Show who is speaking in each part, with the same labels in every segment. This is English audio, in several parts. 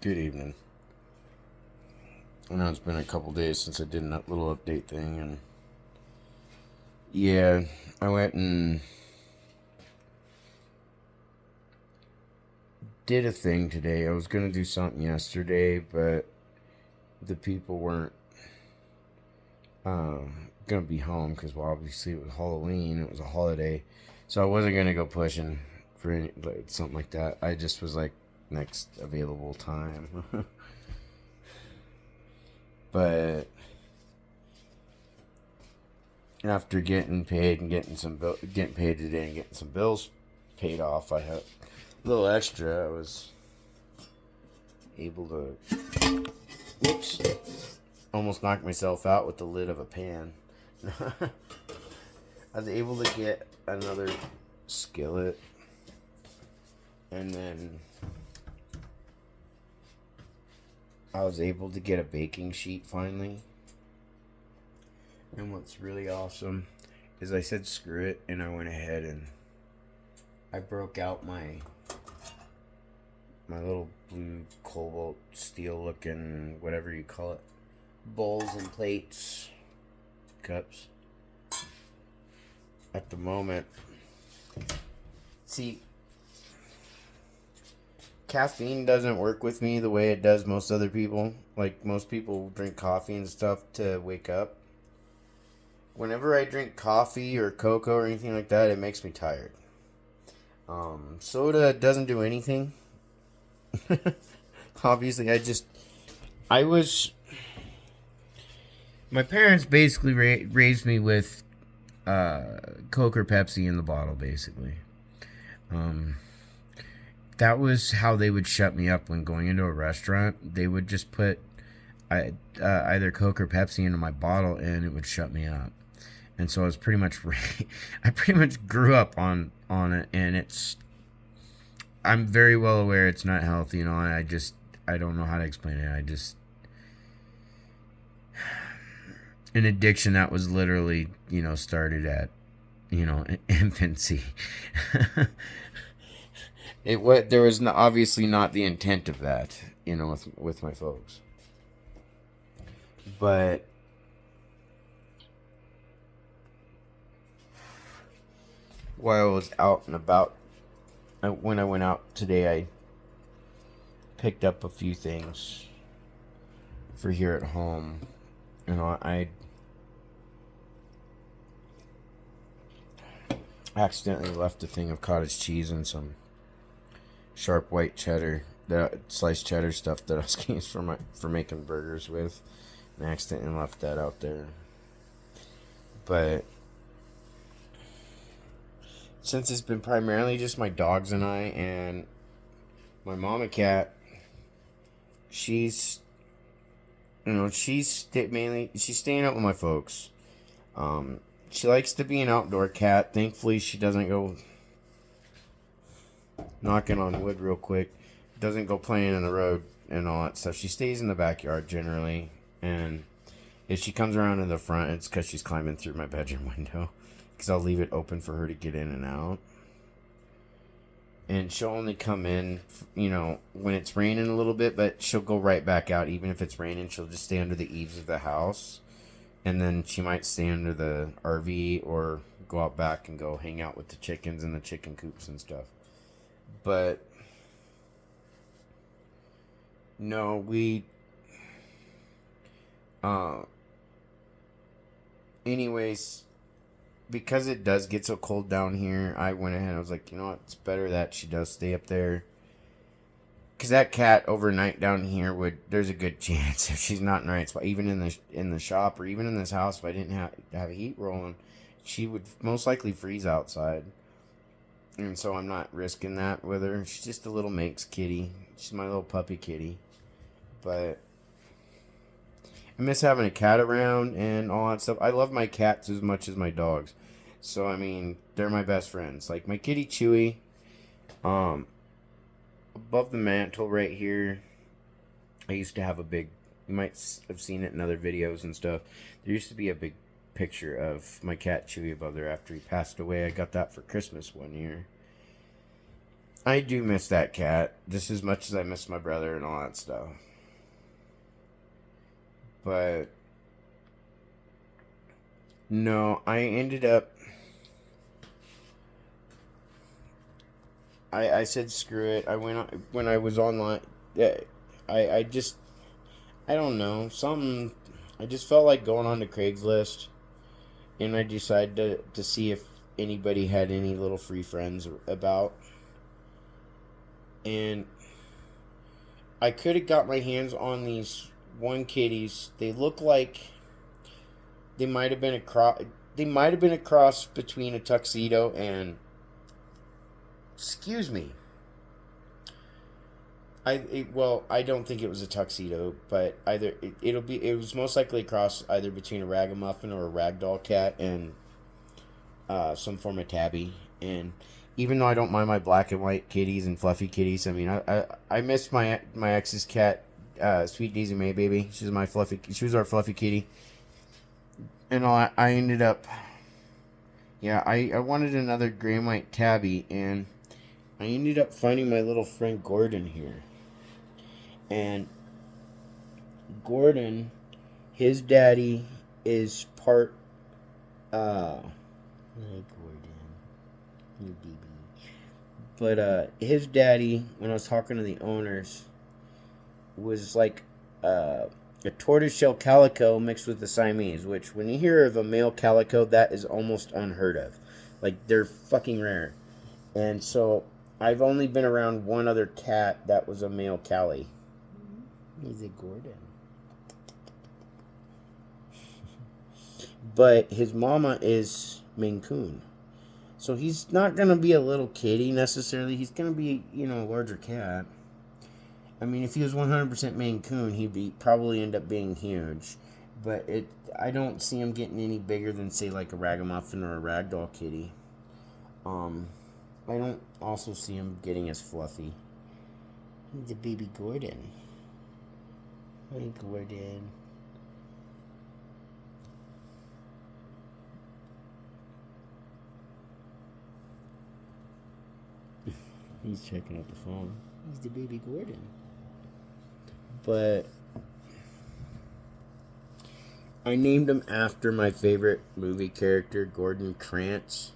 Speaker 1: Good evening. I know it's been a couple days since I did that little update thing, and yeah, I went and did a thing today. I was gonna do something yesterday, but the people weren't gonna be home because, well, obviously it was Halloween. It was a holiday, so I wasn't gonna go pushing for something like that. I just was like, next available time. But after getting paid and getting paid today and getting some bills paid off, I had a little extra. I was able to, whoops, almost knock myself out with the lid of a pan. I was able to get another skillet, and then I was able to get a baking sheet finally. And what's really awesome is I said screw it, and I went ahead and I broke out my little blue cobalt steel looking, whatever you call it, bowls and plates, cups. At the moment, see, caffeine doesn't work with me the way it does most other people. Like, most people drink coffee and stuff to wake up. Whenever I drink coffee or cocoa or anything like that, it makes me tired. Soda doesn't do anything. Obviously, I was, my parents basically raised me with Coke or Pepsi in the bottle, basically. Um, that was how they would shut me up when going into a restaurant. They would just put either Coke or Pepsi into my bottle, and it would shut me up. And so I was pretty much, I pretty much grew up on it, and I'm very well aware it's not healthy. I don't know how to explain it. An addiction that was literally, started at, infancy. There was obviously not the intent of that, with my folks. But while I was out and about, when I went out today, I picked up a few things for here at home. I accidentally left a thing of cottage cheese and some sharp white cheddar, the sliced cheddar stuff that I was going to use for making burgers with, and I accidentally left that out there. But since it's been primarily just my dogs and I, and my mama cat, she's she's staying out with my folks. She likes to be an outdoor cat. Thankfully, she doesn't go knocking on wood real quick. Doesn't go playing in the road and all that stuff. She stays in the backyard generally, and if she comes around in the front, it's because she's climbing through my bedroom window, because I'll leave it open for her to get in and out. And she'll only come in, when it's raining a little bit, but she'll go right back out. Even if it's raining, she'll just stay under the eaves of the house. And then she might stay under the RV or go out back and go hang out with the chickens in the chicken coops and stuff. But no, anyways, because it does get so cold down here, I went ahead and I was like, you know what, it's better that she does stay up there. Because that cat overnight down here there's a good chance, if she's not in the right spot, even in the shop or even in this house, if I didn't have heat rolling, she would most likely freeze outside. And so I'm not risking that with her. She's just a little Manx kitty. She's my little puppy kitty. But I miss having a cat around and all that stuff. I love my cats as much as my dogs. So, I mean, they're my best friends. Like, my kitty Chewy, above the mantle right here, I used to have you might have seen it in other videos and stuff. There used to be a big picture of my cat Chewy above there after he passed away. I got that for Christmas one year. I do miss that cat just as much as I miss my brother and all that stuff. But no, I ended up. I said screw it. I went on, when I was online. Yeah, I just I don't know something. I just felt like going on to Craigslist, and I decided to see if anybody had any little free friends about, and I could have got my hands on these one kitties. They look like they might have been a cross. They might have been a cross between a tuxedo and. Excuse me. I don't think it was a tuxedo, but either it was most likely a cross either between a ragamuffin or a ragdoll cat and some form of tabby. And even though I don't mind my black and white kitties and fluffy kitties, I mean I miss my ex's cat, Sweet Daisy May baby. She was our fluffy kitty, and I ended up, yeah, I wanted another gray and white tabby, and I ended up finding my little friend Gordon here. And Gordon, his daddy is part. Hey Gordon, you baby. But his daddy, when I was talking to the owners, was like a tortoiseshell calico mixed with a Siamese. Which, when you hear of a male calico, that is almost unheard of. Like, they're fucking rare. And so I've only been around one other cat that was a male Callie. He's a Gordon. But his mama is Maine Coon. So he's not going to be a little kitty necessarily. He's going to be, a larger cat. I mean, if he was 100% Maine Coon, probably end up being huge. But I don't see him getting any bigger than, say, like a ragamuffin or a ragdoll kitty. I don't also see him getting as fluffy. He's a baby Gordon. Hi, Gordon. He's checking out the phone. He's the baby Gordon. But I named him after my favorite movie character, Gordon Krantz,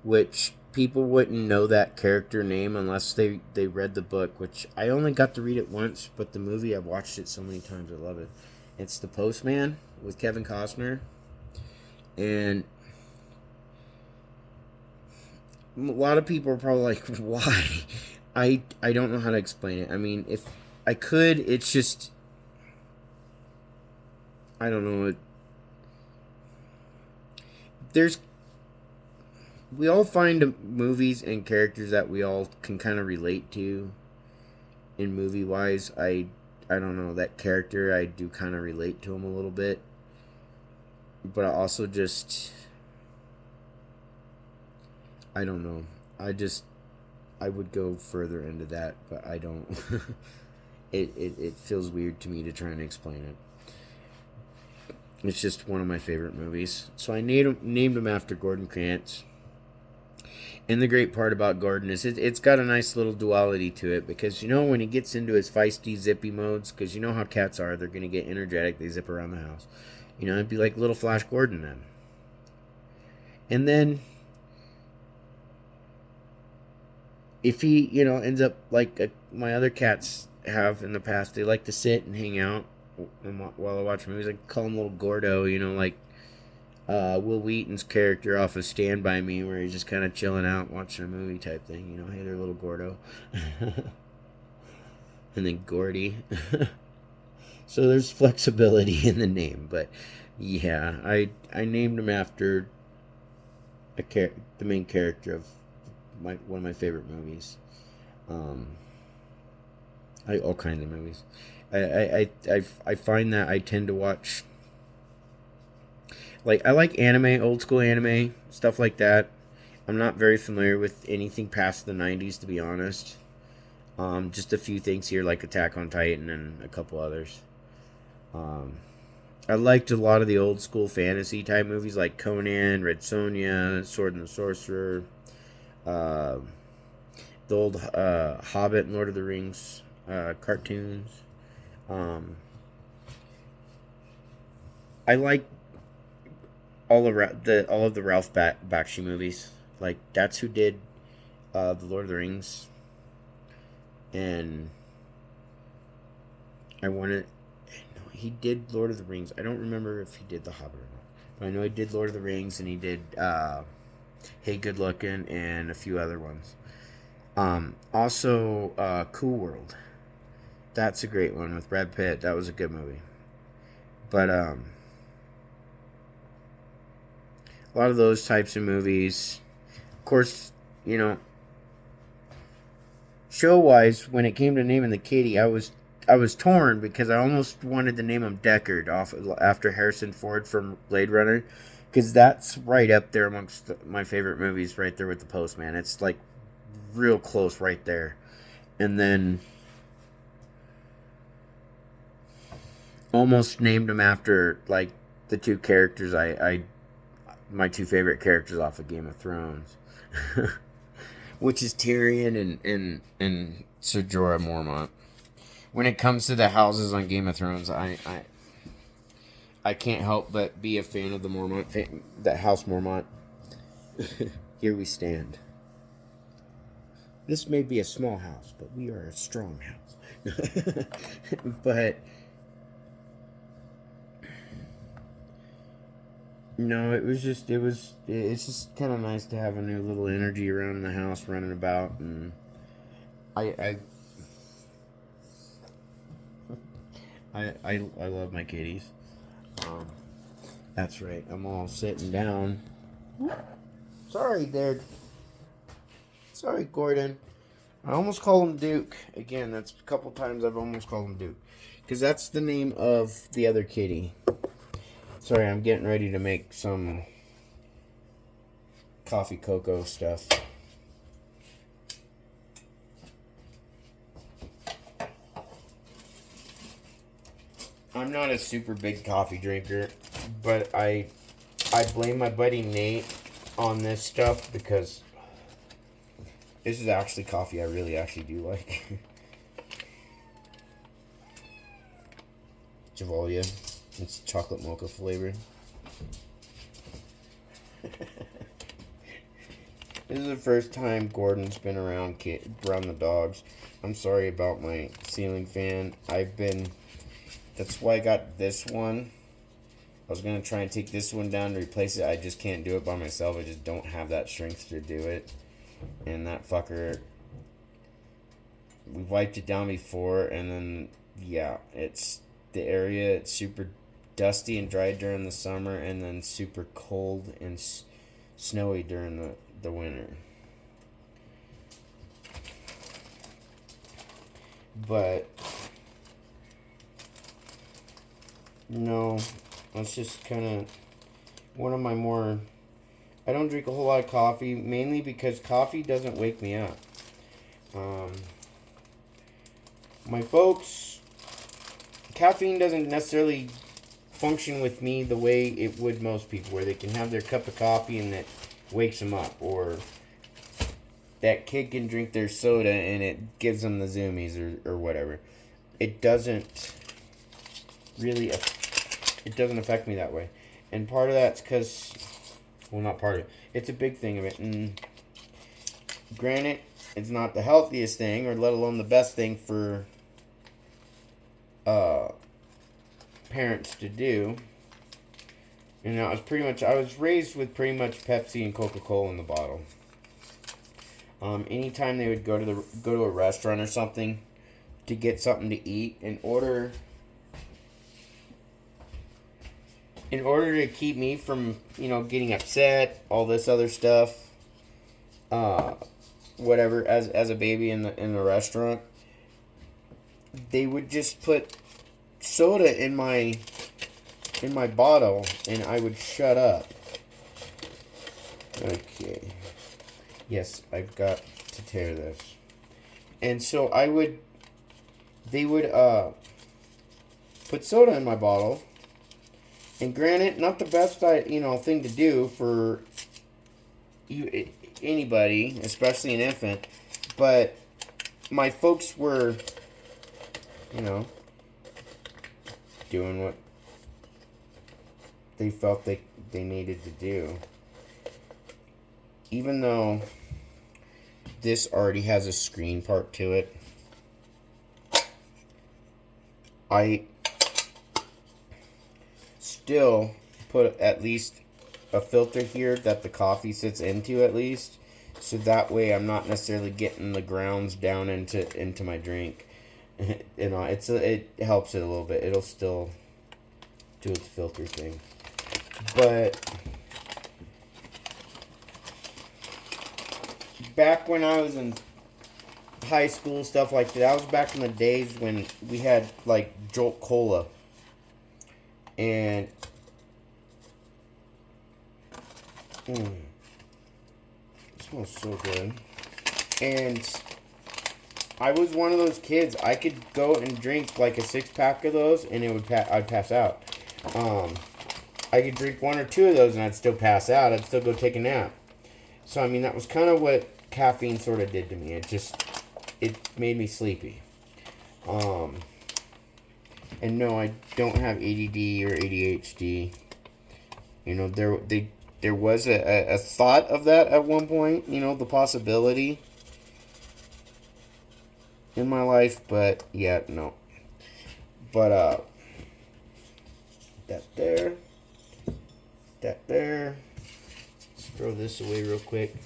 Speaker 1: which people wouldn't know that character name unless they read the book, which I only got to read it once, but the movie, I've watched it so many times, I love it. It's The Postman with Kevin Costner. And a lot of people are probably like, why? I don't know how to explain it. I mean, if I could, it's just, I don't know. We all find movies and characters that we all can kind of relate to. In movie wise, I don't know, that character, I do kind of relate to him a little bit, but I also just, I don't know. I would go further into that, but I don't. It feels weird to me to try and explain it. It's just one of my favorite movies. So I named him after Gordon Krantz. And the great part about Gordon is it's got a nice little duality to it, because, when he gets into his feisty, zippy modes, because you know how cats are, they're going to get energetic, they zip around the house. It'd be like little Flash Gordon then. And then, if he, ends up like my other cats have in the past, they like to sit and hang out while I watch movies. I call him little Gordo, like Will Wheaton's character off of Stand By Me, where he's just kind of chilling out watching a movie type thing. Hey there, little Gordo. And then Gordy. So there's flexibility in the name, but yeah, I named him after the main character of one of my favorite movies. All kinds of movies. I find that I tend to watch, I like anime, old school anime, stuff like that. I'm not very familiar with anything past the 90s, to be honest. Just a few things here, like Attack on Titan and a couple others. I liked a lot of the old school fantasy type movies like Conan, Red Sonja, Sword and the Sorcerer, the old Hobbit and Lord of the Rings cartoons. Um, I like all of the Ralph Bakshi movies. Like that's who did the Lord of the Rings, and I wanted. No, he did Lord of the Rings. I don't remember if he did the Hobbit or not, but I know he did Lord of the Rings, and he did Hey Good Looking and a few other ones. Also, Cool World. That's a great one with Brad Pitt. That was a good movie. But a lot of those types of movies, of course, you know, show wise, when it came to naming the kitty, I was torn because I almost wanted to name him Deckard off after Harrison Ford from Blade Runner, because that's right up there amongst my favorite movies. Right there with the Postman, it's like real close right there. And then almost named him after like the two characters I my two favorite characters off of Game of Thrones, which is Tyrion and Ser Jorah Mormont. When it comes to the houses on Game of Thrones, I can't help but be a fan of the Mormont, the House Mormont. Here we stand. This may be a small house, but we are a strong house. But no, it's just kind of nice to have a new little energy around the house, running about, and I I love my kitties. Um, that's right. I'm all sitting down. Sorry, Dad. Sorry, Gordon. I almost call him Duke. Again, that's a couple times I've almost called him Duke. Because that's the name of the other kitty. Sorry, I'm getting ready to make some coffee cocoa stuff. I'm not a super big coffee drinker, but I blame my buddy Nate on this stuff because this is actually coffee I really actually do like. Javolia. It's chocolate mocha flavored. This is the first time Gordon's been around the dogs. I'm sorry about my ceiling fan. That's why I got this one. I was going to try and take this one down to replace it. I just can't do it by myself. I just don't have that strength to do it. And that fucker, we wiped it down before, and then, yeah, it's super dusty and dry during the summer, and then super cold and snowy during the winter. But no, that's just kind of one of my more. I don't drink a whole lot of coffee, mainly because coffee doesn't wake me up. My folks, caffeine doesn't necessarily function with me the way it would most people, where they can have their cup of coffee and it wakes them up, or that kid can drink their soda and it gives them the zoomies or whatever. It doesn't really, it doesn't affect me that way. And part of that's because, well, not part of it, it's a big thing of it. And granted, it's not the healthiest thing, or let alone the best thing for parents to do. And I was raised with pretty much Pepsi and Coca-Cola in the bottle. Anytime they would go to a restaurant or something to get something to eat, in order to keep me from, getting upset, all this other stuff, whatever, as a baby in the restaurant, they would just put soda in my bottle, and I would shut up. Okay. Yes, I've got to tear this. And so they would put soda in my bottle. And granted, not the best thing to do for anybody, especially an infant. But my folks were, you know, doing what they felt they needed to do. Even though this already has a screen part to it, I still put at least a filter here that the coffee sits into, at least, so that way I'm not necessarily getting the grounds down into my drink. You know, it helps it a little bit. It'll still do its filter thing, but back when I was in high school, stuff like that, was back in the days when we had like Jolt Cola, and it smells so good. And I was one of those kids. I could go and drink like a 6-pack of those, and I'd pass out. I could drink 1 or 2 of those, and I'd still pass out. I'd still go take a nap. So I mean, that was kind of what caffeine sort of did to me. It made me sleepy. And no, I don't have ADD or ADHD. You know, there was a thought of that at one point, you know, the possibility in my life, but yeah, no. But that there. Let's throw this away real quick.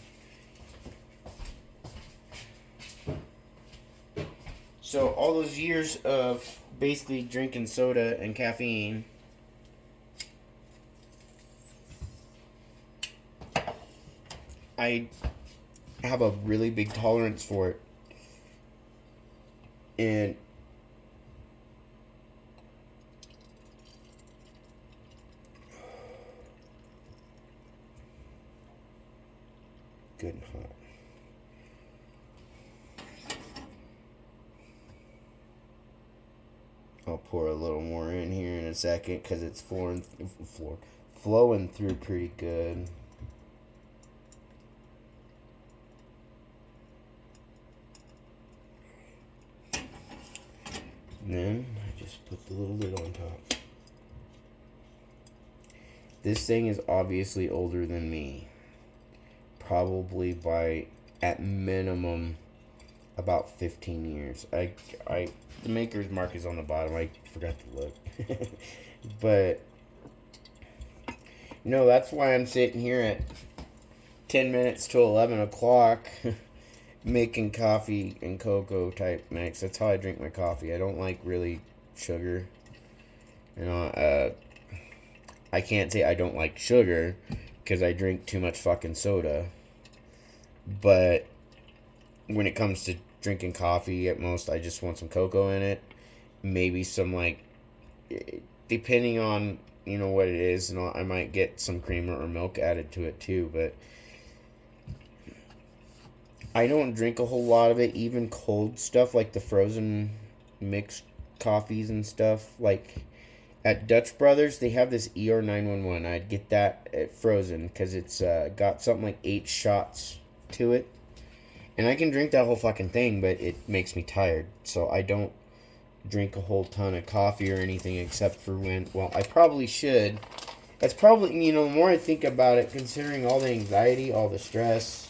Speaker 1: So all those years of basically drinking soda and caffeine, I have a really big tolerance for it. And good and hot. I'll pour a little more in here in a second because it's flowing through pretty good. And then I just put the little lid on top. This thing is obviously older than me. Probably by, at minimum, about 15 years. The maker's mark is on the bottom. I forgot to look. But, no, that's why I'm sitting here at 10 minutes to 11 o'clock making coffee and cocoa type mix. That's how I drink my coffee. I don't like really sugar. You know, I can't say I don't like sugar because I drink too much fucking soda. But when it comes to drinking coffee, at most I just want some cocoa in it. Maybe some, like, depending on, you know, what it is, and I might get some creamer or milk added to it too. But I don't drink a whole lot of it, even cold stuff like the frozen mixed coffees and stuff. Like at Dutch Brothers, they have this ER911. I'd get that at frozen because it's got something like 8 shots to it. And I can drink that whole fucking thing, but it makes me tired. So I don't drink a whole ton of coffee or anything except for when, well, I probably should. That's probably, you know, the more I think about it, considering all the anxiety, all the stress,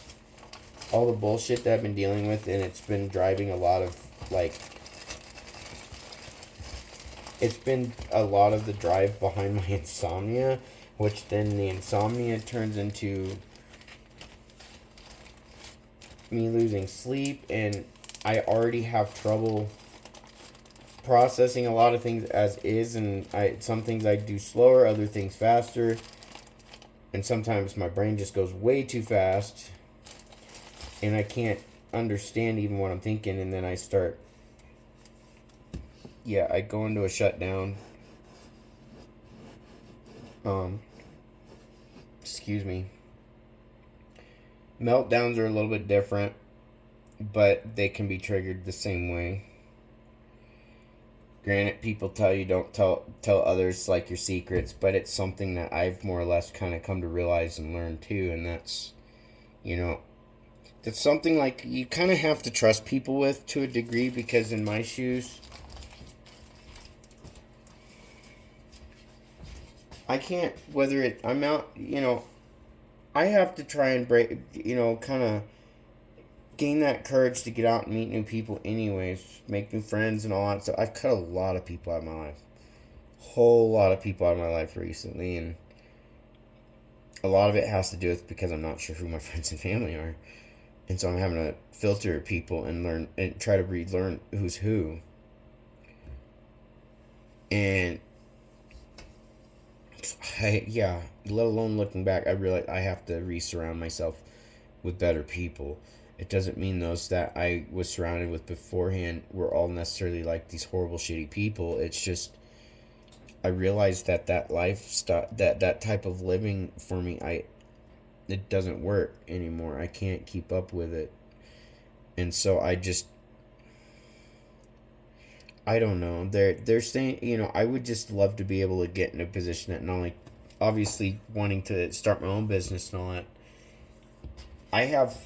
Speaker 1: all the bullshit that I've been dealing with, and it's been driving a lot of, like, it's been a lot of the drive behind my insomnia, which then the insomnia turns into me losing sleep, and I already have trouble processing a lot of things as is, and some things I do slower, other things faster, and sometimes my brain just goes way too fast, and I can't understand even what I'm thinking, and then I start, I go into a shutdown. Excuse me. Meltdowns are a little bit different, but they can be triggered the same way. Granted, people tell you don't tell others, like, your secrets, but it's something that I've more or less kind of come to realize and learn too, and that's, you know, It's something like you kind of have to trust people with to a degree, because in my shoes, I can't, whether it, I'm out, I have to try and break, kind of gain that courage to get out and meet new people, anyways, make new friends and all that. So I've cut a lot of people out of my life, whole lot of people out of my life recently, and a lot of it has to do with because I'm not sure who my friends and family are, and so I'm having to filter people and learn and try to relearn who's who. And yeah, let alone looking back, I realize I have to re-surround myself with better people. It doesn't mean those that I was surrounded with beforehand were all necessarily like these horrible, shitty people. It's just I realized that that lifestyle, that type of living for me, it doesn't work anymore. I can't keep up with it, and so I don't know. They're saying, I would just love to be able to get in a position that not only obviously wanting to start my own business and all that. I have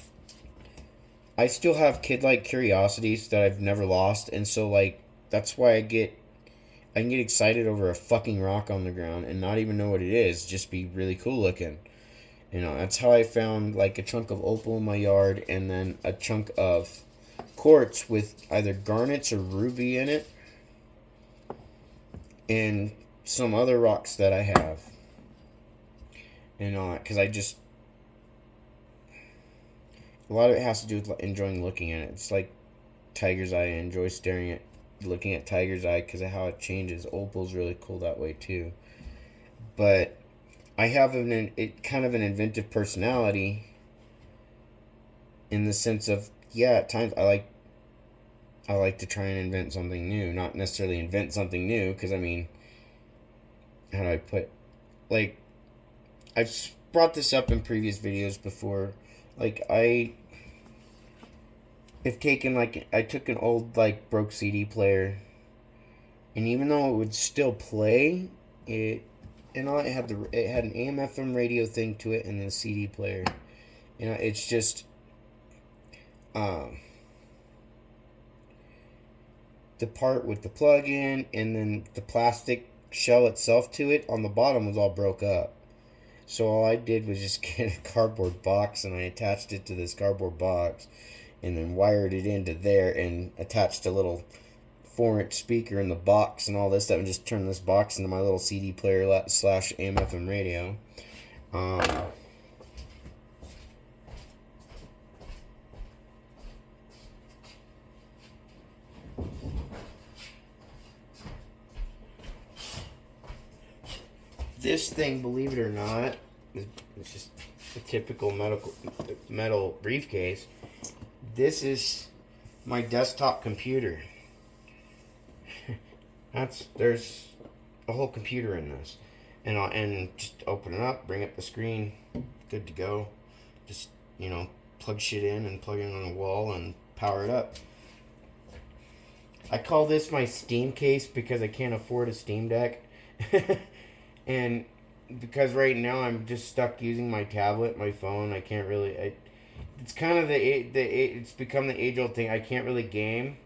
Speaker 1: I still have kid like curiosities that I've never lost, and so like that's why I can get excited over a fucking rock on the ground and not even know what it is, just be really cool looking. That's how I found like a chunk of opal in my yard, and then a chunk of quartz with either garnets or ruby in it, and some other rocks that I have. Because a lot of it has to do with enjoying looking at it. It's like tiger's eye. I enjoy looking at tiger's eye because of how it changes. Opal's really cool that way too. But I have kind of an inventive personality, in the sense of, yeah, at times I like to try and invent something new. Not necessarily invent something new, because I mean, how do I put, like, I've brought this up in previous videos before. Like, I took an old, like, broke CD player, and even though it would still play, it had an AM/FM radio thing to it, and then a CD player. It's just, um, the part with the plug-in, and then the plastic shell itself to it on the bottom was all broke up. So all I did was just get a cardboard box, and I attached it to this cardboard box, and then wired it into there, and attached a little 4-inch speaker in the box and all this stuff, and just turned this box into my little CD player slash AM/FM radio. This thing, believe it or not, it's just a typical metal briefcase. This is my desktop computer. There's a whole computer in this, and just open it up, bring up the screen, good to go. Just plug shit in and plug it on the wall and power it up. I call this my Steam case because I can't afford a Steam Deck. And because right now I'm just stuck using my tablet, my phone. I can't really. It's kind of it's become the age old thing. I can't really game,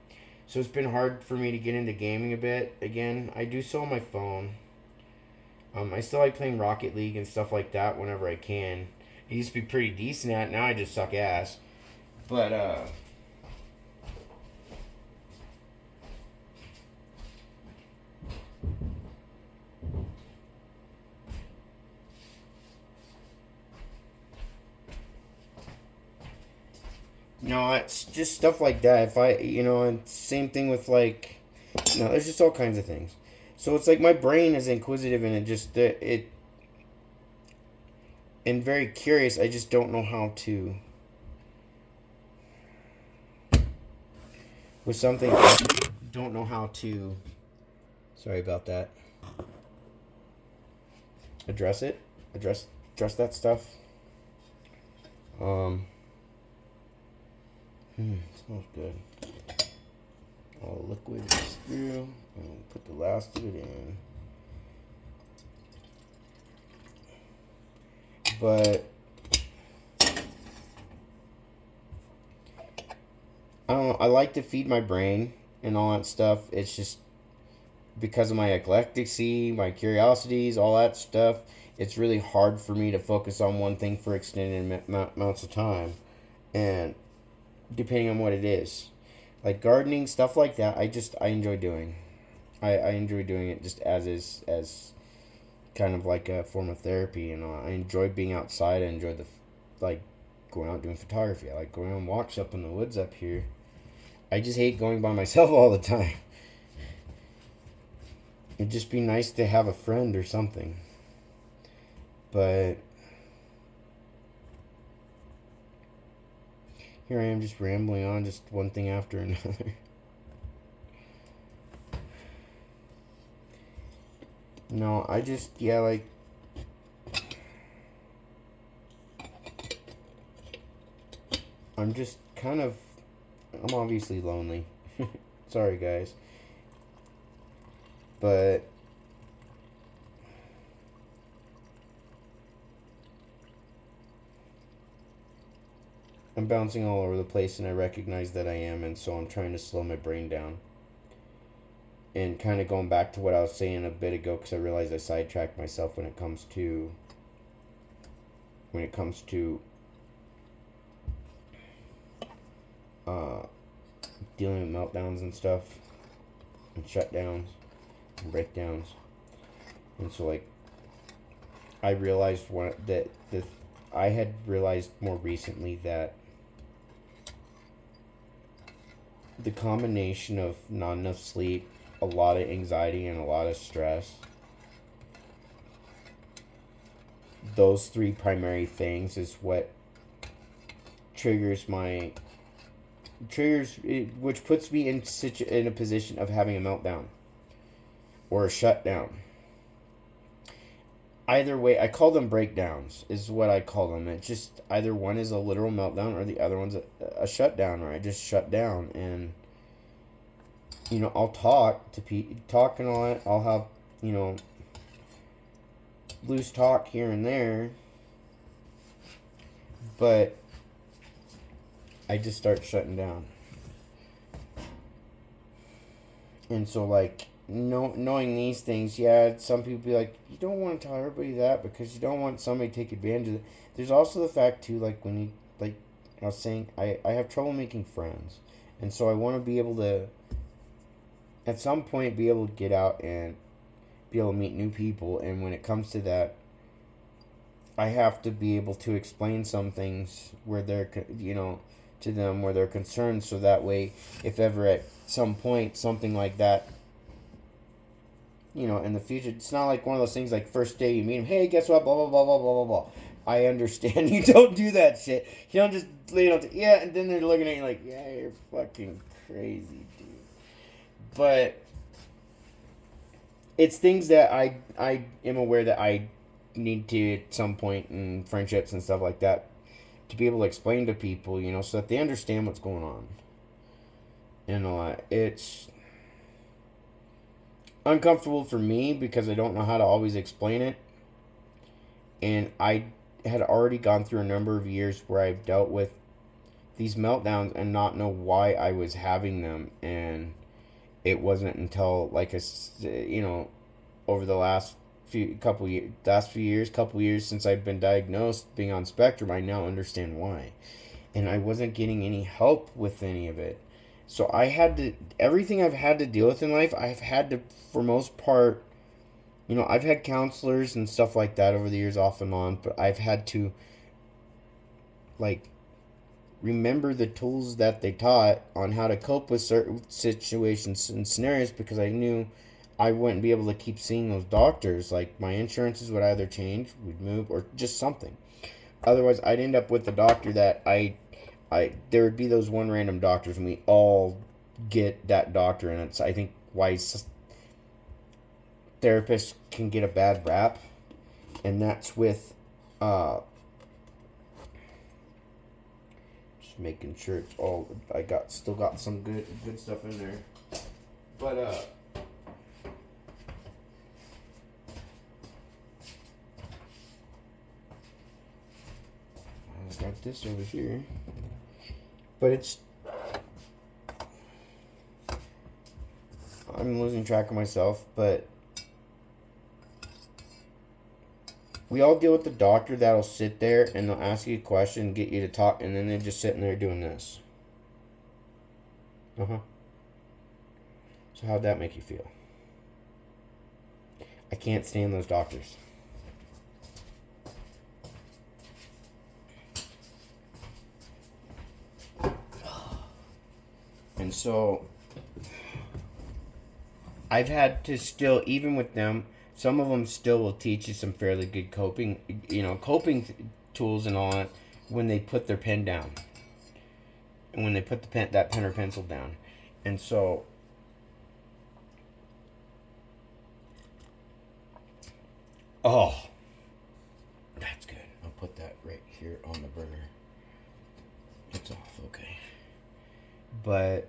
Speaker 1: so it's been hard for me to get into gaming a bit again. I do so on my phone. I still like playing Rocket League and stuff like that whenever I can. I used to be pretty decent at it. Now I just suck ass. But no, it's just stuff like that. If and same thing with like, there's just all kinds of things. So it's like my brain is inquisitive, and and very curious. I just don't know how to, with something, I don't know how to, sorry about that, address that stuff. Smells good. All the liquid is through, and put the last of it in. But I don't know, I like to feed my brain and all that stuff. It's just because of my eclecticity, my curiosities, all that stuff. It's really hard for me to focus on one thing for extended amounts of time, and depending on what it is, like gardening, stuff like that. I enjoy doing. I enjoy doing it just as kind of like a form of therapy. You know, I enjoy being outside. I enjoy like going out doing photography. I like going on walks up in the woods up here. I just hate going by myself all the time. It'd just be nice to have a friend or something. But here I am just rambling on, just one thing after another. No, I just, yeah, like, I'm just kind of, I'm obviously lonely. Sorry, guys. But I'm bouncing all over the place, and I recognize that I am, and so I'm trying to slow my brain down. And kind of going back to what I was saying a bit ago, because I realized I sidetracked myself when it comes to uh, dealing with meltdowns and stuff, and shutdowns and breakdowns. And so, like, I realized I had realized more recently that the combination of not enough sleep, a lot of anxiety, and a lot of stress, those three primary things is what which puts me in a position of having a meltdown or a shutdown. Either way, I call them breakdowns, is what I call them. It's just either one is a literal meltdown or the other one's a shutdown, or I just shut down. And, you know, I'll talk and all that. I'll have, you know, loose talk here and there, but I just start shutting down. And so, like, knowing these things, yeah, some people be like, you don't want to tell everybody that because you don't want somebody to take advantage of it. There's also the fact, too, like, when you, like I was saying, I have trouble making friends. And so I want to be able to, at some point, be able to get out and be able to meet new people. And when it comes to that, I have to be able to explain some things where they're, you know, to them where they're concerned, so that way, if ever at some point something like that, you know, in the future, it's not like one of those things like first day you meet them, hey, guess what, blah, blah, blah, blah, blah, blah, blah. I understand you don't do that shit. You don't just, you know, yeah, and then they're looking at you like, yeah, you're fucking crazy, dude. But it's things that I am aware that I need to, at some point in friendships and stuff like that, to be able to explain to people, you know, so that they understand what's going on. And it's uncomfortable for me because I don't know how to always explain it. And I had already gone through a number of years where I've dealt with these meltdowns and not know why I was having them. And it wasn't until, like, you know, over the last couple years since I've been diagnosed being on spectrum, I now understand why. And I wasn't getting any help with any of it. So I had to, everything I've had to deal with in life, I've had to, for most part, you know, I've had counselors and stuff like that over the years off and on, but I've had to, like, remember the tools that they taught on how to cope with certain situations and scenarios, because I knew I wouldn't be able to keep seeing those doctors. Like, my insurances would either change, would move, or just something. Otherwise, I'd end up with the doctor that there would be those one random doctors, and we all get that doctor, and it's, I think, why therapists can get a bad rap, and that's with, just making sure it's all, still got some good stuff in there, but, got this over here, but it's I'm losing track of myself, but we all deal with the doctor that'll sit there and they'll ask you a question, get you to talk, and then they're just sitting there doing this. Uh-huh. So how'd that make you feel? I can't stand those doctors. And so I've had to still, even with them, some of them still will teach you some fairly good coping tools and all that when they put their pen down. And when they put that pen or pencil down. And so oh, that's good. I'll put that right here on the burner. It's off, okay. But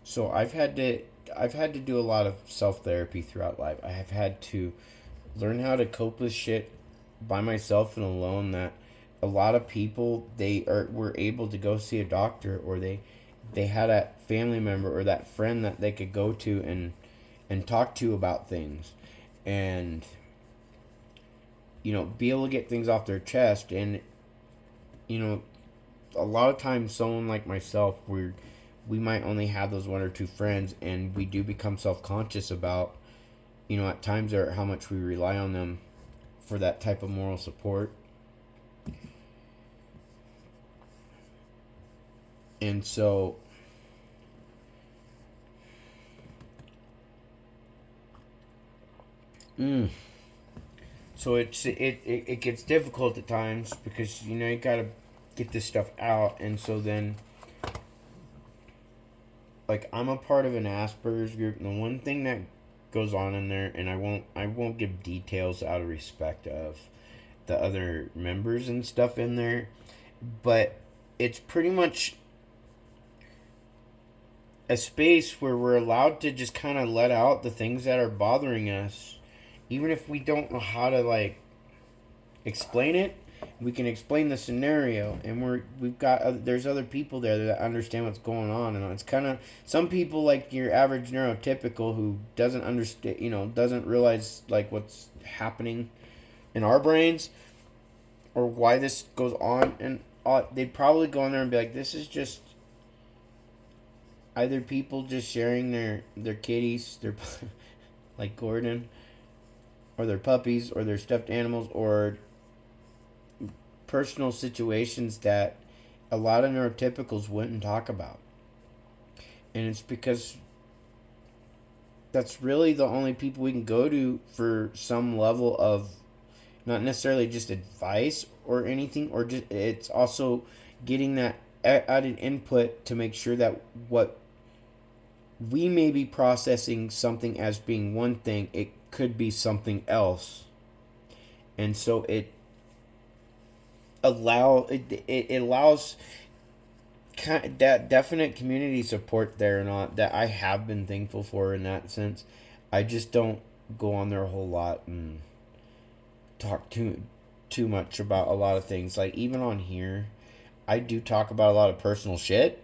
Speaker 1: so I've had to do a lot of self-therapy throughout life. I have had to learn how to cope with shit by myself and alone, that a lot of people were able to go see a doctor, or they had a family member or that friend that they could go to and talk to about things, and be able to get things off their chest. And a lot of times someone like myself, we might only have those one or two friends, and we do become self-conscious about at times or how much we rely on them for that type of moral support. And so so it gets difficult at times, because you gotta get this stuff out. And so then, like, I'm a part of an Asperger's group, and the one thing that goes on in there, and I won't give details out of respect of the other members and stuff in there, but it's pretty much a space where we're allowed to just kind of let out the things that are bothering us, even if we don't know how to, like, explain it. We can explain the scenario, and we've got there's other people there that understand what's going on. And it's kind of, some people, like your average neurotypical, who doesn't understand, doesn't realize, like, what's happening in our brains or why this goes on, and they'd probably go in there and be like, this is just either people just sharing their kitties, their like Gordon, or their puppies, or their stuffed animals, or personal situations that a lot of neurotypicals wouldn't talk about. And it's because that's really the only people we can go to for some level of, not necessarily just advice or anything, or just, it's also getting that added input to make sure that what we may be processing something as being one thing, it could be something else. And so it allows that definite community support there, and all that I have been thankful for in that sense. I just don't go on there a whole lot and talk too much about a lot of things. Like, even on here, I do talk about a lot of personal shit.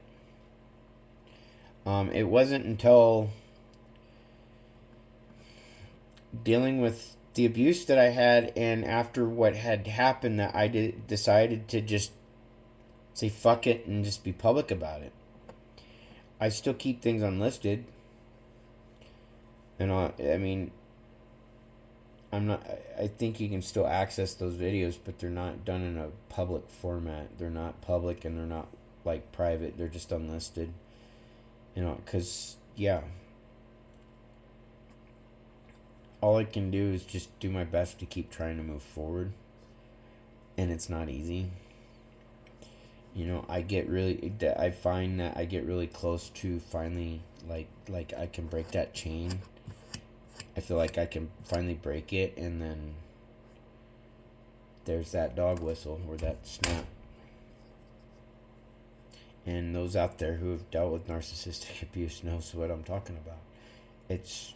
Speaker 1: It wasn't until dealing with the abuse that I had, and after what had happened, that I decided to just say fuck it and just be public about it. I still keep things unlisted, and I mean, I think you can still access those videos, but they're not done in a public format. They're not public, and they're not, like, private. They're just unlisted. Because, yeah, all I can do is just do my best to keep trying to move forward. And it's not easy. I find that I get really close to finally, like I can break that chain. I feel like I can finally break it, and then there's that dog whistle, or that snap. And those out there who have dealt with narcissistic abuse knows what I'm talking about. It's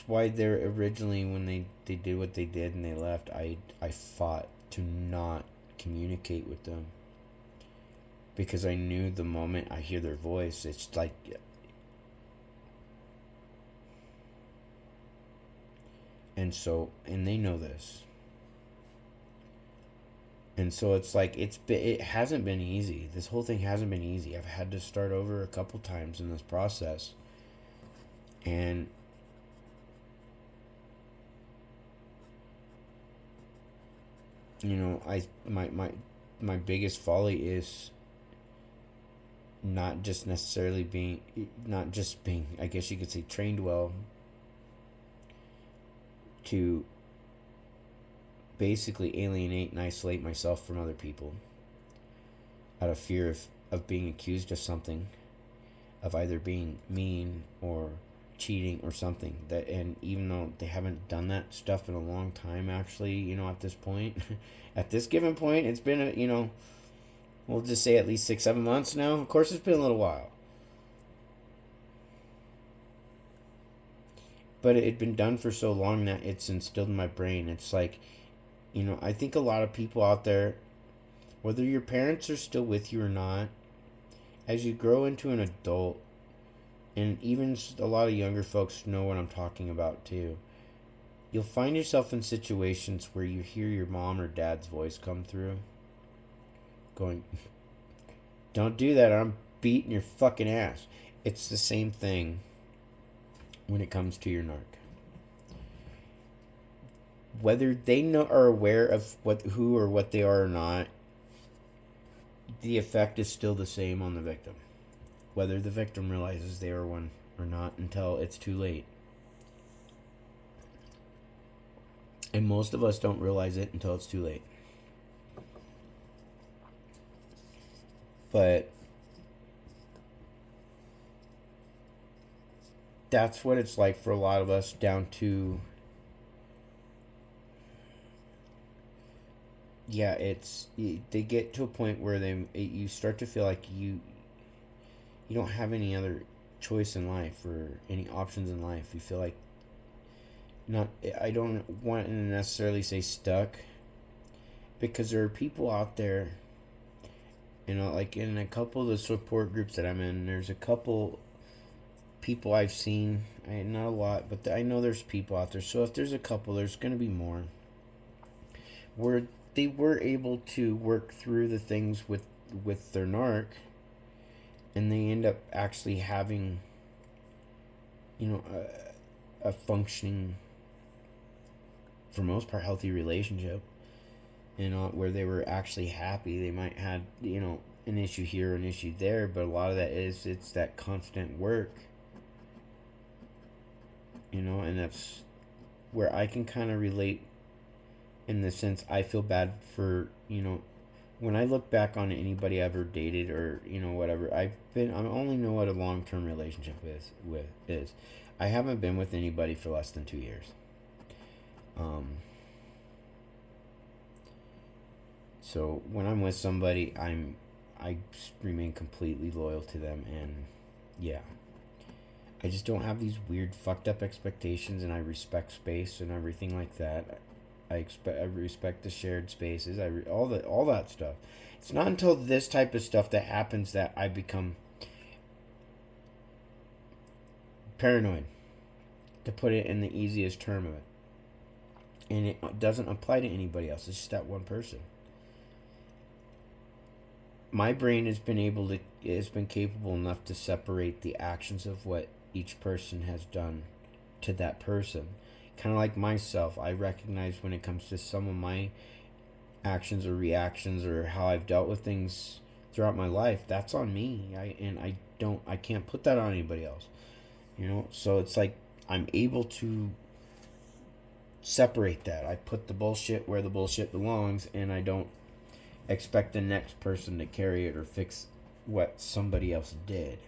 Speaker 1: why they're originally, when they did what they did and they left, I fought to not communicate with them, because I knew the moment I hear their voice, it's like, and they know this. And so it's like, it hasn't been easy. This whole thing hasn't been easy. I've had to start over a couple times in this process. And my biggest folly is not just necessarily being, I guess you could say, trained well to basically alienate and isolate myself from other people out of fear of being accused of something, of either being mean or cheating or something. That, and even though they haven't done that stuff in a long time, actually, at this point, at this given point, it's been we'll just say at least 6-7 months now. Of course, it's been a little while, but it had been done for so long that it's instilled in my brain. It's like, I think a lot of people out there, whether your parents are still with you or not, as you grow into an adult, and even a lot of younger folks know what I'm talking about too, you'll find yourself in situations where you hear your mom or dad's voice come through going, don't do that, or I'm beating your fucking ass. It's the same thing when it comes to your narc. Whether they are aware of who or what they are or not, the effect is still the same on the victim. Whether the victim realizes they are one or not until it's too late. And most of us don't realize it until it's too late. But that's what it's like for a lot of us, down to, they get to a point where you start to feel like you don't have any other choice in life or any options in life. You feel like, I don't want to necessarily say stuck, because there are people out there, like in a couple of the support groups that I'm in, there's a couple people I've seen, not a lot, but I know there's people out there. So if there's a couple, there's going to be more, where they were able to work through the things with their narc, and they end up actually having, a functioning, for most part, healthy relationship, where they were actually happy. They might have, an issue here, an issue there, but a lot of that it's that constant work, and that's where I can kind of relate, in the sense I feel bad for, when I look back on anybody I've ever dated, or whatever, I only know what a long-term relationship is. I haven't been with anybody for less than 2 years. So when I'm with somebody, I remain completely loyal to them, and yeah, I just don't have these weird fucked up expectations, and I respect space and everything like that. I respect the shared spaces. All that stuff. It's not until this type of stuff that happens that I become paranoid, to put it in the easiest term of it. And it doesn't apply to anybody else. It's just that one person. My brain has been capable enough to separate the actions of what each person has done to that person. Kind of like myself, I recognize when it comes to some of my actions or reactions, or how I've dealt with things throughout my life, that's on me. I can't put that on anybody else. So it's like I'm able to separate that. I put the bullshit where the bullshit belongs, and I don't expect the next person to carry it or fix what somebody else did.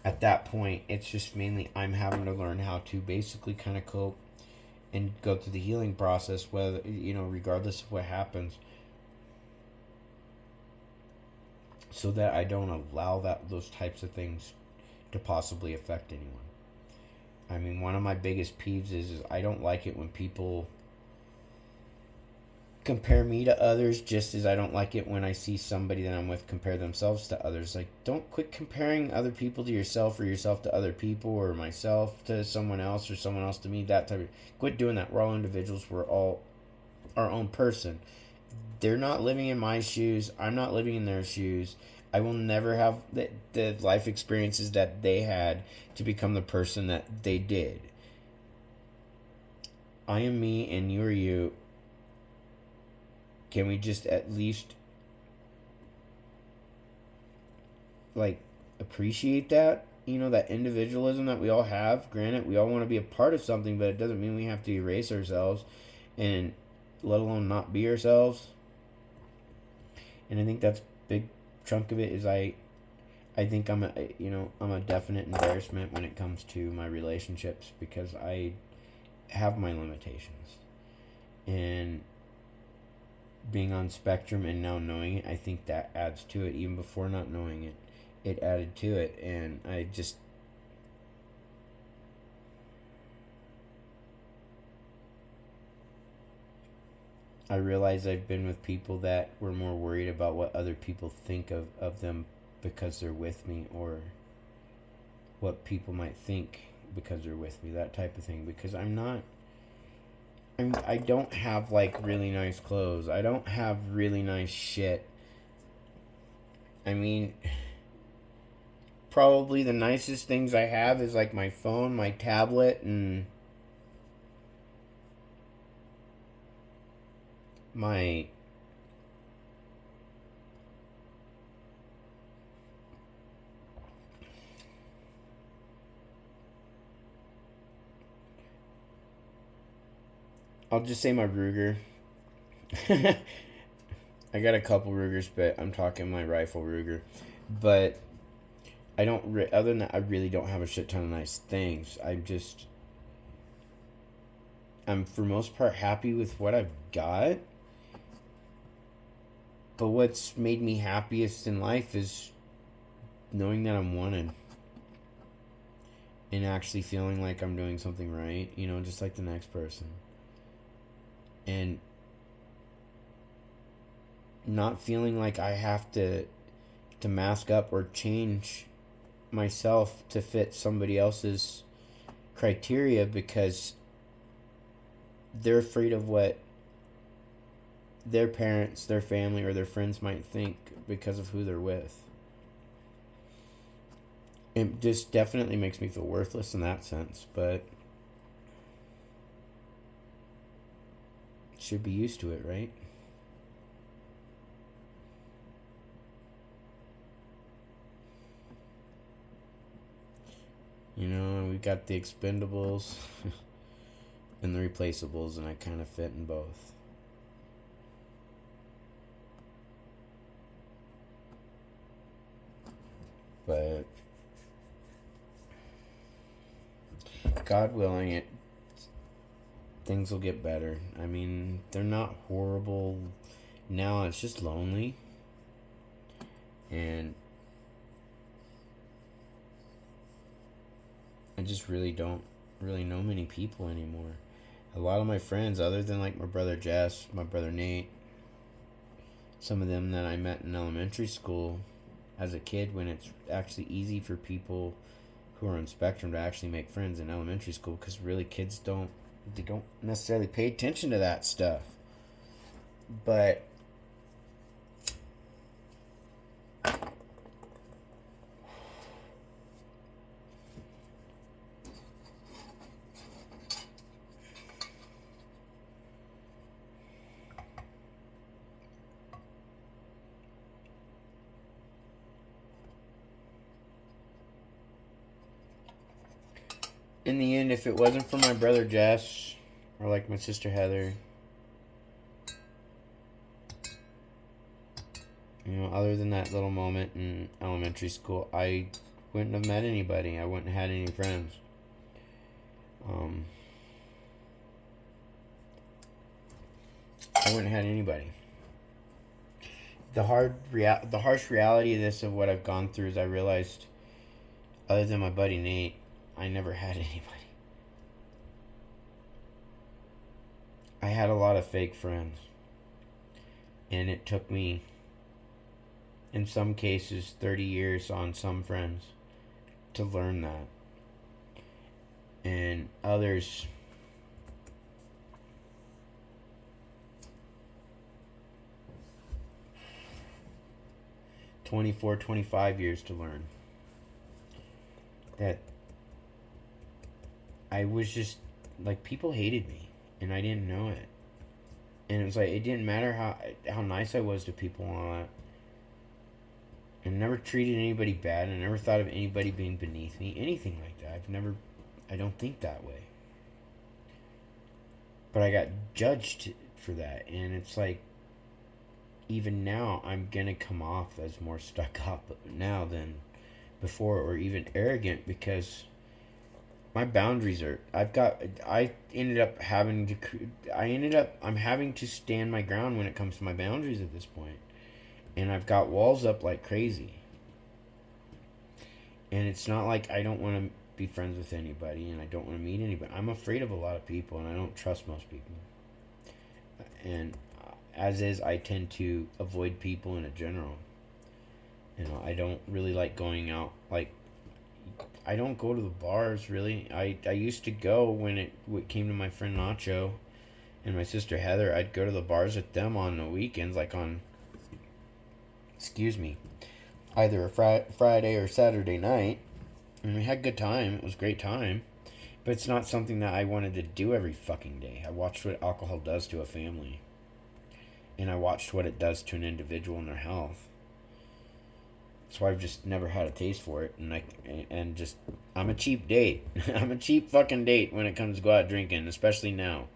Speaker 1: At that point, it's just mainly I'm having to learn how to basically kind of cope and go through the healing process, whether, regardless of what happens, so that I don't allow those types of things to possibly affect anyone. I mean, one of my biggest peeves is I don't like it when people compare me to others, just as I don't like it when I see somebody that I'm with compare themselves to others. Like, don't quit comparing other people to yourself, or yourself to other people, or myself to someone else, or someone else to me. That type of, quit doing that. We're all individuals. We're all our own person. They're not living in my shoes. I'm not living in their shoes. I will never have the life experiences that they had to become the person that they did. I am me and you are you. Can we just at least, like, appreciate that? You know, that individualism that we all have. Granted, we all want to be a part of something, but it doesn't mean we have to erase ourselves, and let alone not be ourselves. And I think that's a big chunk of it is I think I'm a definite embarrassment when it comes to my relationships, because I have my limitations. And being on spectrum and now knowing it, I think that adds to it. Even before not knowing it, it added to it. And I realize I've been with people that were more worried about what other people think of them because they're with me, or what people might think because they're with me, that type of thing. Because I don't have, like, really nice clothes. I don't have really nice shit. I mean, probably the nicest things I have is, like, my phone, my tablet, and my I'll just say my Ruger. I got a couple Rugers, but I'm talking my rifle Ruger. But I don't. Other than that, I really don't have a shit ton of nice things. I'm for most part happy with what I've got. But what's made me happiest in life is knowing that I'm wanted, and actually feeling like I'm doing something right. You know, just like the next person. And not feeling like I have to mask up or change myself to fit somebody else's criteria, because they're afraid of what their parents, their family, or their friends might think because of who they're with. It just definitely makes me feel worthless in that sense, but should be used to it, right? You know, we got the expendables and the replaceables, and I kind of fit in both. But God willing, things will get better. I mean, they're not horrible now. It's just lonely, and I just really don't really know many people anymore. A lot of my friends, other than, like, my brother Jess, my brother Nate, some of them that I met in elementary school as a kid, when it's actually easy for people who are on spectrum to actually make friends in elementary school, because really kids don't necessarily pay attention to that stuff. But in the end, if it wasn't for my brother Jess, or, like, my sister Heather, you know, other than that little moment in elementary school, I wouldn't have met anybody. I wouldn't have had any friends. I wouldn't have had anybody. The harsh reality of this, of what I've gone through, is I realized, other than my buddy Nate, I never had anybody. I had a lot of fake friends. And it took me, in some cases, 30 years on some friends to learn that. And others, 24, 25 years to learn that I was just like, people hated me and I didn't know it. And it was like, it didn't matter how nice I was to people and all that. I never treated anybody bad. I never thought of anybody being beneath me, anything like that. I don't think that way. But I got judged for that, and it's like, even now, I'm gonna come off as more stuck up now than before, or even arrogant, because my boundaries are, I'm having to stand my ground when it comes to my boundaries at this point. And I've got walls up like crazy. And it's not like I don't want to be friends with anybody and I don't want to meet anybody. I'm afraid of a lot of people and I don't trust most people. And as is, I tend to avoid people in a general. You know, I don't really like going out. Like, I don't go to the bars, really. I used to go when it came to my friend Nacho and my sister Heather. I'd go to the bars with them on the weekends, like on, either a Friday or Saturday night. And we had a good time. It was a great time. But it's not something that I wanted to do every fucking day. I watched what alcohol does to a family. And I watched what it does to an individual and their health. So I've just never had a taste for it. I'm a cheap date. I'm a cheap fucking date when it comes to go out drinking, especially now.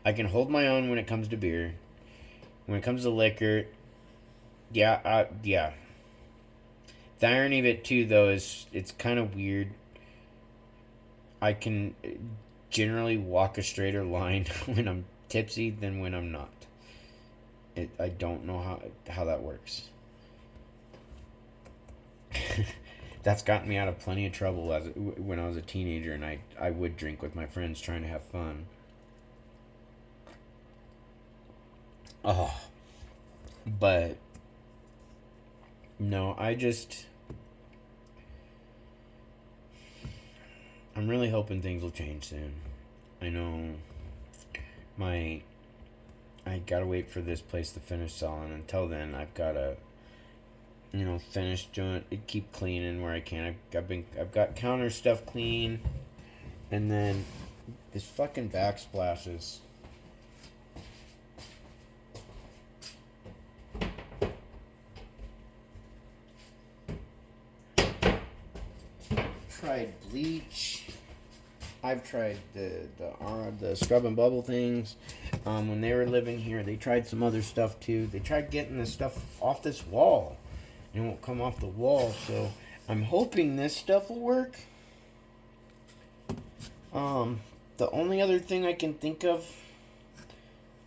Speaker 1: I can hold my own when it comes to beer. When it comes to liquor, yeah. The irony of it, too, though, is it's kind of weird. I can generally walk a straighter line when I'm tipsy than when I'm not. I don't know how that works. That's gotten me out of plenty of trouble when I was a teenager, and I would drink with my friends trying to have fun. Oh. But no, I'm really hoping things will change soon. I know I gotta wait for this place to finish selling. Until then, I've gotta, finish doing it, keep cleaning where I can. I've got counter stuff clean, and then this fucking backsplashes. Tried bleach. I've tried the scrub and bubble things. When they were living here, they tried some other stuff too. They tried getting this stuff off this wall. It won't come off the wall, so I'm hoping this stuff will work. The only other thing I can think of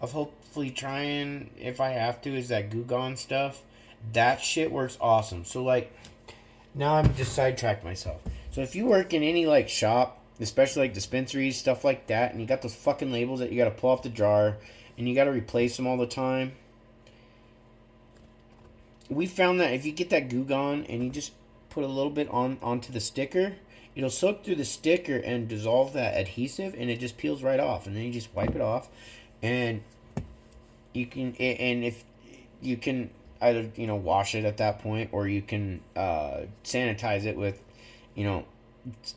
Speaker 1: hopefully trying, if I have to, is that Goo Gone stuff. That shit works awesome. So, like, now I'm just sidetracked myself. So if you work in any, like, shop, especially, like, dispensaries, stuff like that, and you got those fucking labels that you gotta pull off the jar, and you gotta replace them all the time, we found that if you get that Goo Gone and you just put a little bit onto the sticker, it'll soak through the sticker and dissolve that adhesive, and it just peels right off. And then you just wipe it off, and if you can either wash it at that point, or you can sanitize it with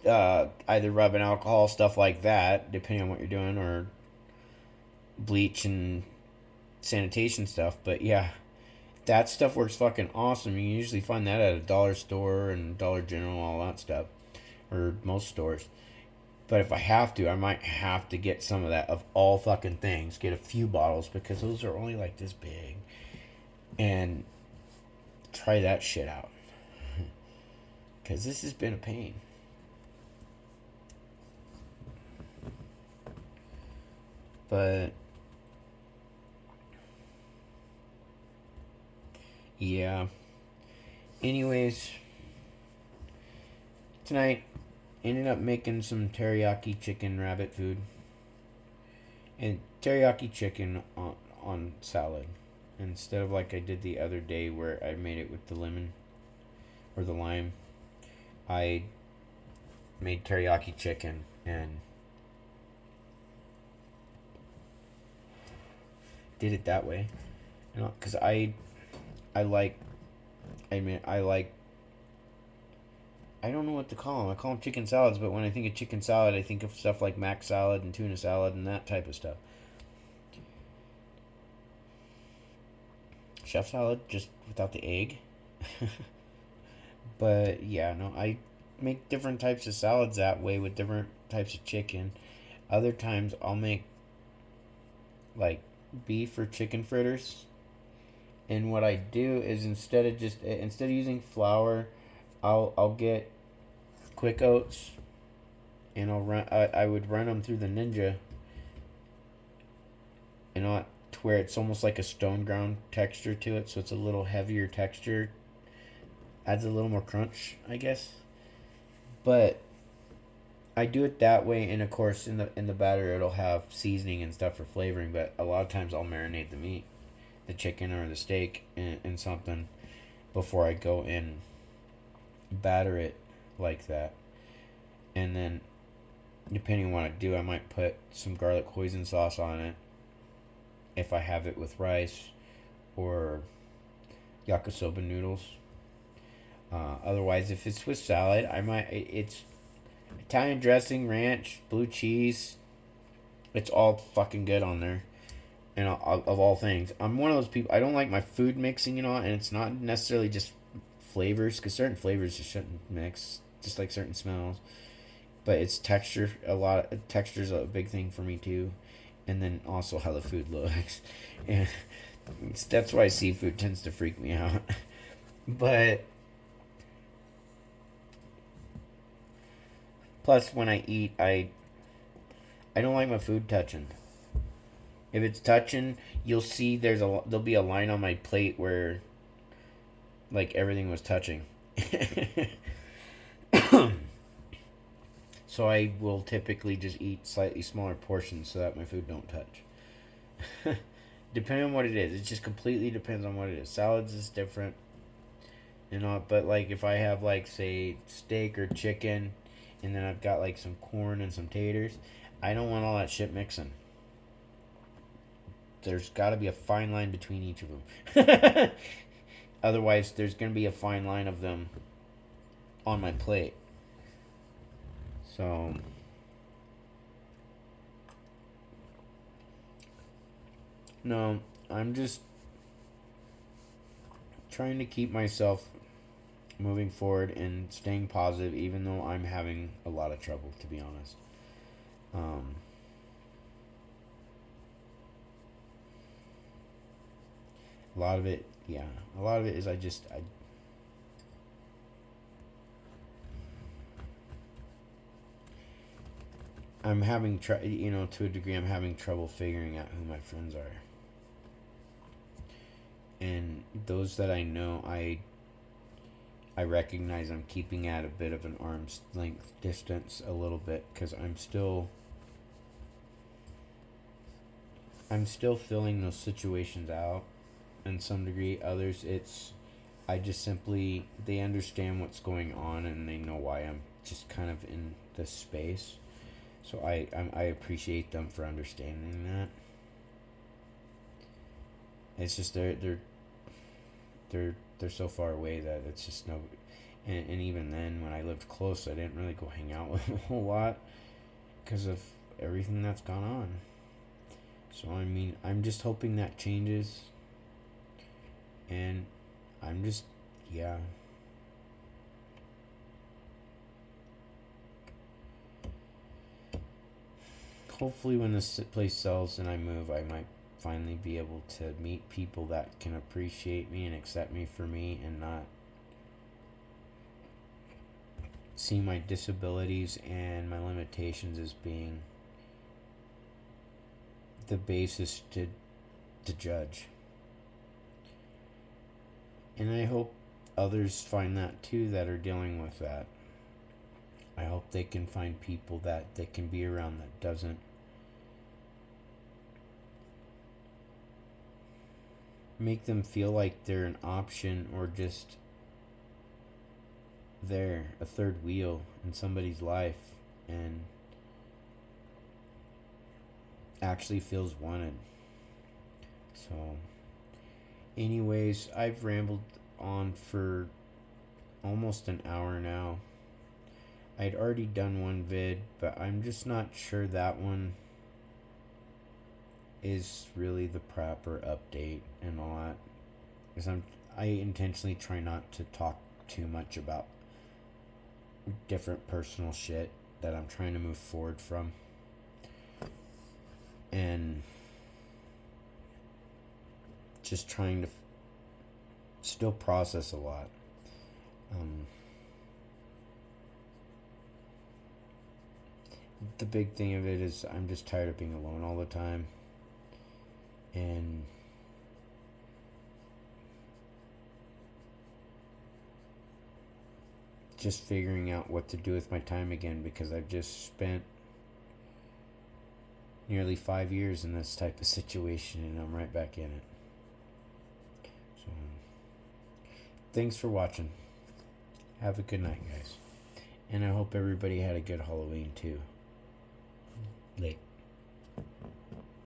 Speaker 1: either rubbing alcohol, stuff like that, depending on what you're doing, or bleach and sanitation stuff. But yeah, that stuff works fucking awesome. You can usually find that at a dollar store and Dollar General, all that stuff, or most stores. But if I have to, I might have to get some of that, of all fucking things. Get a few bottles, because those are only like this big. And try that shit out. Because this has been a pain. But yeah. Anyways, tonight ended up making some teriyaki chicken rabbit food. And teriyaki chicken on salad instead of like I did the other day where I made it with the lemon or the lime. I made teriyaki chicken and did it that way. You know, because I like, I like, I don't know what to call them. I call them chicken salads, but when I think of chicken salad, I think of stuff like mac salad and tuna salad and that type of stuff. Chef salad, just without the egg. But yeah, no, I make different types of salads that way with different types of chicken. Other times I'll make like beef or chicken fritters. And what I do is instead of using flour, I'll get quick oats and I would run them through the Ninja and not to where it's almost like a stone ground texture to it, so it's a little heavier texture, adds a little more crunch, I guess. But I do it that way, and of course in the batter it'll have seasoning and stuff for flavoring. But a lot of times I'll marinate the meat, the chicken or the steak, in something before I go and batter it like that. And then, depending on what I do, I might put some garlic hoisin sauce on it if I have it with rice or yakisoba noodles. Otherwise, if it's with salad, it's Italian dressing, ranch, blue cheese. It's all fucking good on there. And of all things, I'm one of those people. I don't like my food mixing, and it's not necessarily just flavors, because certain flavors just shouldn't mix, just like certain smells. But it's texture. Texture's a big thing for me too, and then also how the food looks. And that's why seafood tends to freak me out. But plus, when I eat, I don't like my food touching. If it's touching, you'll see there'll be a line on my plate where like everything was touching. So I will typically just eat slightly smaller portions so that my food don't touch. Depending on what it is, it just completely depends on what it is. Salads is different, but like if I have like say steak or chicken, and then I've got like some corn and some taters, I don't want all that shit mixing. There's got to be a fine line between each of them. Otherwise, there's going to be a fine line of them on my plate. So, no, I'm just trying to keep myself moving forward and staying positive, even though I'm having a lot of trouble, to be honest. A lot of it, yeah. A lot of it is I'm having to a degree, I'm having trouble figuring out who my friends are. And those that I know, I recognize I'm keeping at a bit of an arm's length distance a little bit, because I'm still filling those situations out in some degree. Others, I just simply, they understand what's going on and they know why I'm just kind of in this space. So I appreciate them for understanding that. It's just they're so far away that it's just no. And even then, when I lived close, I didn't really go hang out with them a whole lot because of everything that's gone on. So I mean, I'm just hoping that changes. And I'm just, yeah. Hopefully when this place sells and I move, I might finally be able to meet people that can appreciate me and accept me for me, and not see my disabilities and my limitations as being the basis to judge. And I hope others find that too, that are dealing with that. I hope they can find people that they can be around that doesn't make them feel like they're an option or just there, a third wheel in somebody's life, and actually feels wanted. So, anyways, I've rambled on for almost an hour now. I'd already done one vid, but I'm just not sure that one is really the proper update and all that. Because I intentionally try not to talk too much about different personal shit that I'm trying to move forward from. And just trying to still process a lot. The big thing of it is I'm just tired of being alone all the time. And just figuring out what to do with my time again, because I've just spent nearly 5 years in this type of situation and I'm right back in it. So, thanks for watching. Have a good night, guys. And I hope everybody had a good Halloween too. Late.